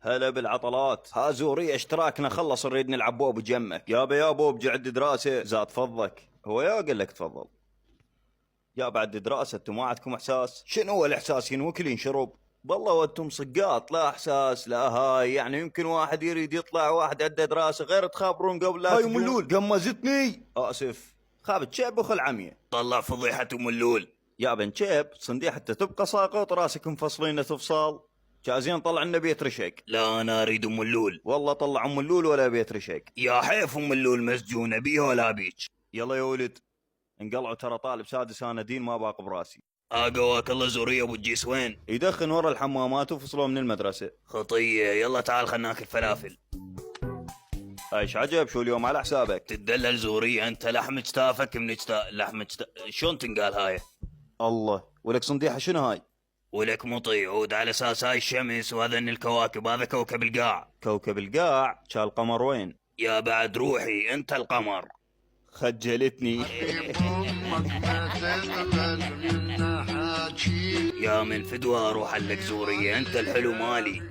هلا بالعطلات. ها زوري اشتراكنا خلص، نريد نلعب بوب جمك. يا بوب جعد دراسة. زاد فضك. هو يا قال لك تفضل. يا بعد دراسة انتم ما عندكم احساس؟ شنو هو الاحساس؟ ينوكل ينشرب. والله وانتم صقاط، لا احساس لا هاي. يعني يمكن واحد يريد يطلع، واحد عنده دراسة، غير تخابرون قبل لا. هاي ام اللول قمزتني. اسف. خابت شيب وخل عمية. طلع فضيحة ام اللول. يا بن شيب صنديق حتى تبقى ساقط راسك مفصلين تفصال. جازين طلع لنا بيت رشق. لا انا اريد ام اللول. والله طلع ام اللول ولا بيت رشق. يا حيف ام اللول مسجونة بيها ولا بيك. يلا يا ولد انقلعوا، ترى طالب سادس انا دين ما باق براسي. قواك الله زورية ابو الجيس وين؟ يدخن ورا الحمامات وفصلوه من المدرسة. خطية. يلا تعال خلنا ناكل فلافل. ايش عجب، شو اليوم على حسابك؟ تدلل زورية انت، لحم اجتافك من لحم شلون تنقال هاي؟ الله. ولك صنديحة شنو هاي؟ ولك مطي عود على اساس هاي الشمس وهذن الكواكب، هذا كوكب القاع. كوكب القاع؟ شال القمر وين؟ يا بعد روحي انت القمر. خجلتني. يا من فدوى اروح لك زورية، انت الحلو مالي.